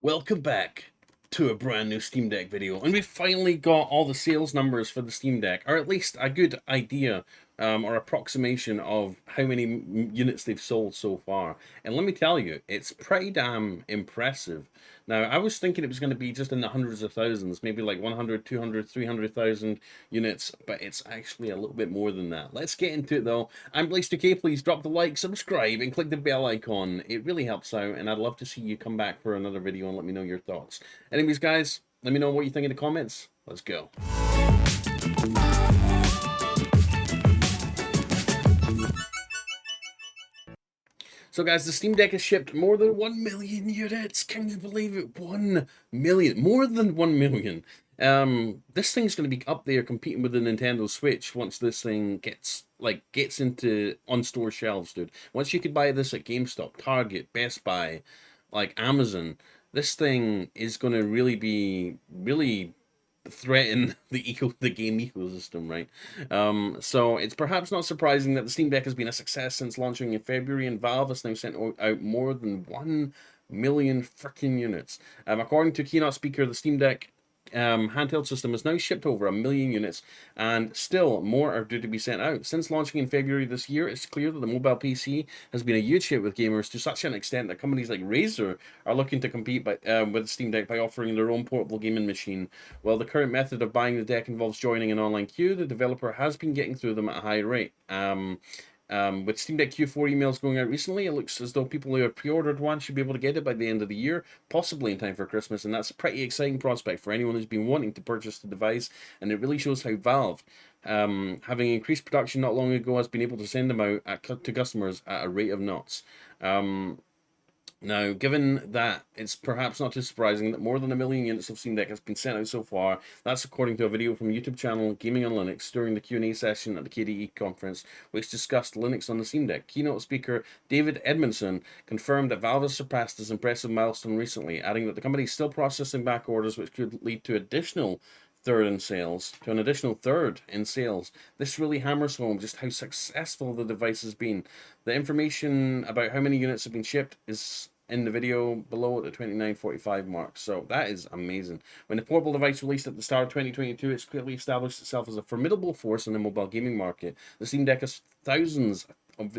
Welcome back to a brand new Steam Deck video, and we finally got all the sales numbers for the Steam Deck, or at least a good idea or approximation of how many units they've sold so far. And let me tell you, it's pretty damn impressive. Now, I was thinking it was going to be just in the hundreds of thousands, maybe like 100, 200, 300,000 units, but it's actually a little bit more than that. Let's get into it though. I'm Blaze2K. Please drop the like, subscribe, and click the bell icon. It really helps out, and I'd love to see you come back for another video and let me know your thoughts. Anyways, guys, let me know what you think in the comments. Let's go. So guys, the Steam Deck has shipped more than 1 million units. Can you believe it? 1 million. More than 1 million. This thing's going to be up there competing with the Nintendo Switch once this thing gets into on-store shelves, dude. Once you could buy this at GameStop, Target, Best Buy, like Amazon, this thing is going to really threaten the game ecosystem, right? So it's perhaps not surprising that the Steam Deck has been a success since launching in February, and Valve has now sent out more than 1 million freaking units. According to keynote speaker, the Steam Deck handheld system has now shipped over 1 million units, and still more are due to be sent out. Since launching in February this year, it's clear that the mobile PC has been a huge hit with gamers, to such an extent that companies like Razer are looking to compete with the Steam Deck by offering their own portable gaming machine. While the current method of buying the deck involves joining an online queue, the developer has been getting through them at a high rate. With Steam Deck Q4 emails going out recently, it looks as though people who have pre-ordered one should be able to get it by the end of the year, possibly in time for Christmas, and that's a pretty exciting prospect for anyone who's been wanting to purchase the device, and it really shows how Valve, having increased production not long ago, has been able to send them out to customers at a rate of knots. Now, given that, it's perhaps not too surprising that more than 1 million units of Steam Deck has been sent out so far. That's according to a video from YouTube channel Gaming on Linux during the Q&A session at the KDE conference, which discussed Linux on the Steam Deck. Keynote speaker David Edmondson confirmed that Valve has surpassed this impressive milestone recently, adding that the company is still processing back orders, which could lead to an additional third in sales. This really hammers home just how successful the device has been. The information about how many units have been shipped is in the video below at the 29:45 mark, so that is amazing. When the portable device released at the start of 2022, it's clearly established itself as a formidable force in the mobile gaming market. The Steam Deck has thousands of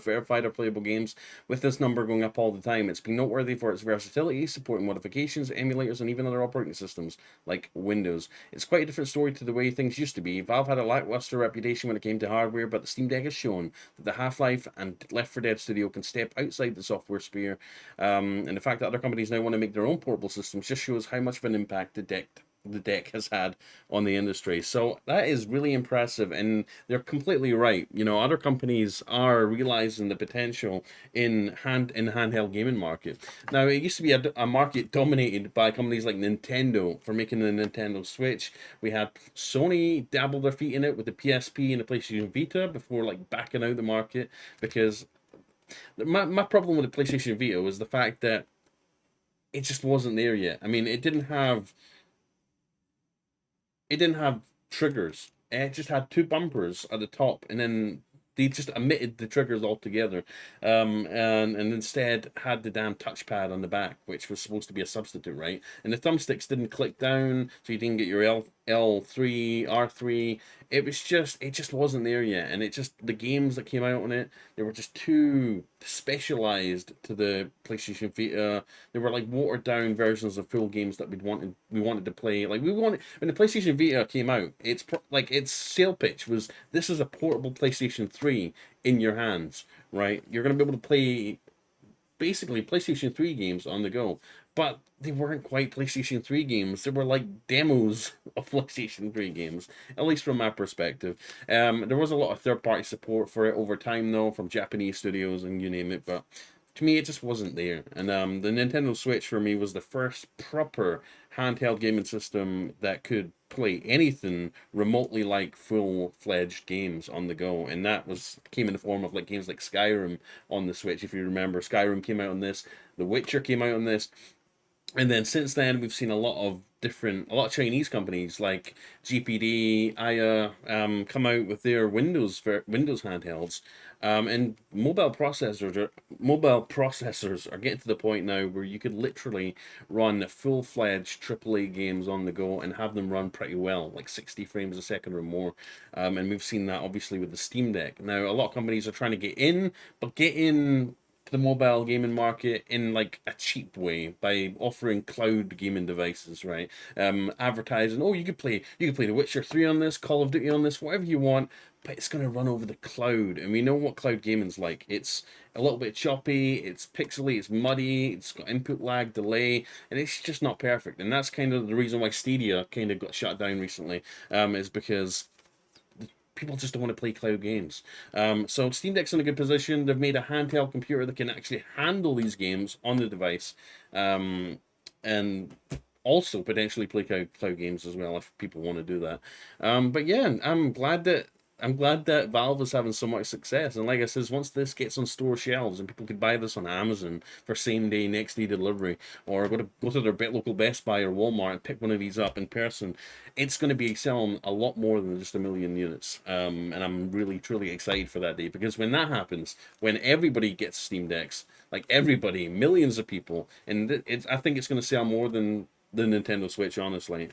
verified or playable games, with this number going up all the time. It's been noteworthy for its versatility, supporting modifications, emulators, and even other operating systems like Windows. It's quite a different story to the way things used to be. Valve had a lackluster reputation when it came to hardware, but the Steam Deck has shown that the Half-Life and Left 4 Dead studio can step outside the software sphere, and the fact that other companies now want to make their own portable systems just shows how much of an impact the deck has had on the industry. So that is really impressive, and they're completely right. You know, other companies are realizing the potential in handheld gaming market. Now, it used to be a market dominated by companies like Nintendo for making the Nintendo Switch. We had Sony dabble their feet in it with the PSP and the PlayStation Vita before like backing out the market, because my problem with the PlayStation Vita was the fact that it just wasn't there yet. I mean, it didn't have triggers. It just had two bumpers at the top, and then they just omitted the triggers altogether, and instead had the damn touchpad on the back, which was supposed to be a substitute, right? And the thumbsticks didn't click down, so you didn't get your L3, R3. It just wasn't there yet, and the games that came out on it, they were just too specialized to the PlayStation Vita. They were like watered down versions of full games that we wanted to play. Like when the PlayStation Vita came out, its sale pitch was, this is a portable PlayStation 3 in your hands, right? You're gonna be able to play basically PlayStation 3 games on the go. But they weren't quite PlayStation 3 games. They were like demos of PlayStation 3 games, at least from my perspective. There was a lot of third-party support for it over time, though, from Japanese studios and you name it, but to me, it just wasn't there. And the Nintendo Switch, for me, was the first proper handheld gaming system that could play anything remotely like full-fledged games on the go, and that came in the form of like games like Skyrim on the Switch. If you remember, Skyrim came out on this, The Witcher came out on this, and then since then we've seen a lot of a lot of Chinese companies like GPD, Aya, come out with their Windows handhelds, and mobile processors are getting to the point now where you could literally run full-fledged AAA games on the go and have them run pretty well, like 60 frames a second or more. And we've seen that obviously with the Steam Deck. Now, a lot of companies are trying to get in, but get in the mobile gaming market in like a cheap way by offering cloud gaming devices, right? Advertising, oh, you could play The Witcher 3 on this, Call of Duty on this, whatever you want, but it's gonna run over the cloud. And we know what cloud gaming's like. It's a little bit choppy, it's pixely, it's muddy, it's got input lag, delay, and it's just not perfect. And that's kind of the reason why Stadia kind of got shut down recently, is because people just don't want to play cloud games. So Steam Deck's in a good position. They've made a handheld computer that can actually handle these games on the device, and also potentially play cloud games as well if people want to do that. But yeah, I'm glad that Valve is having so much success. And like I says, once this gets on store shelves and people could buy this on Amazon for same day, next day delivery, or go to their local Best Buy or Walmart and pick one of these up in person, it's going to be selling a lot more than just 1 million units. And I'm really truly excited for that day, because when that happens, when everybody gets Steam Decks, like everybody, millions of people, and I think it's going to sell more than the Nintendo Switch, honestly,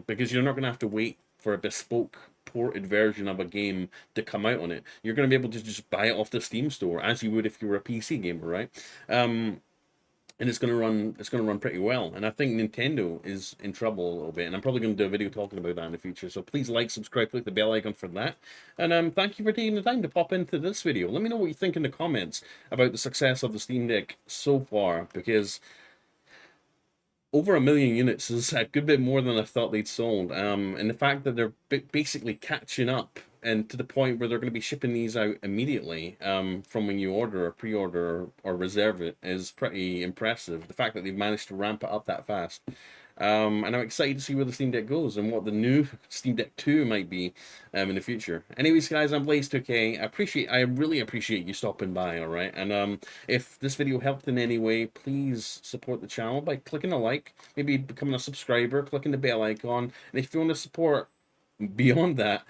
because you're not going to have to wait for a bespoke ported version of a game to come out on it. You're going to be able to just buy it off the Steam store as you would if you were a PC gamer, right? And it's going to run pretty well. And I think Nintendo is in trouble a little bit, and I'm probably going to do a video talking about that in the future. So please like, subscribe, click the bell icon for that. And thank you for taking the time to pop into this video. Let me know what you think in the comments about the success of the Steam Deck so far, because over 1 million units is a good bit more than I thought they'd sold. And the fact that they're basically catching up, and to the point where they're going to be shipping these out immediately, from when you order or pre-order or reserve it, is pretty impressive. The fact that they've managed to ramp it up that fast. And I'm excited to see where the Steam Deck goes and what the new Steam Deck 2 might be, in the future. Anyways, guys, I'm Blaze2K. I really appreciate you stopping by, alright? And if this video helped in any way, please support the channel by clicking a like, maybe becoming a subscriber, clicking the bell icon. And if you want to support beyond that,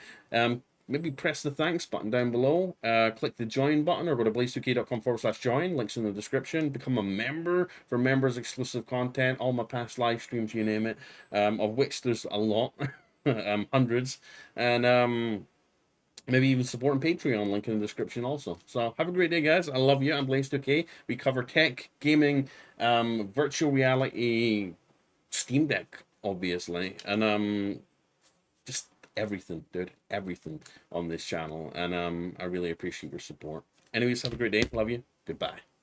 maybe press the thanks button down below, click the join button, or go to blaze2k.com/join, links in the description. Become a member for members exclusive content, all my past live streams, you name it, of which there's a lot, hundreds, and maybe even supporting Patreon, link in the description also. So have a great day, guys. I love you. I'm Blaze2K. We cover tech, gaming, virtual reality, Steam Deck, obviously, and just everything, dude, everything on this channel. And I really appreciate your support. Anyways, have a great day. Love you. Goodbye.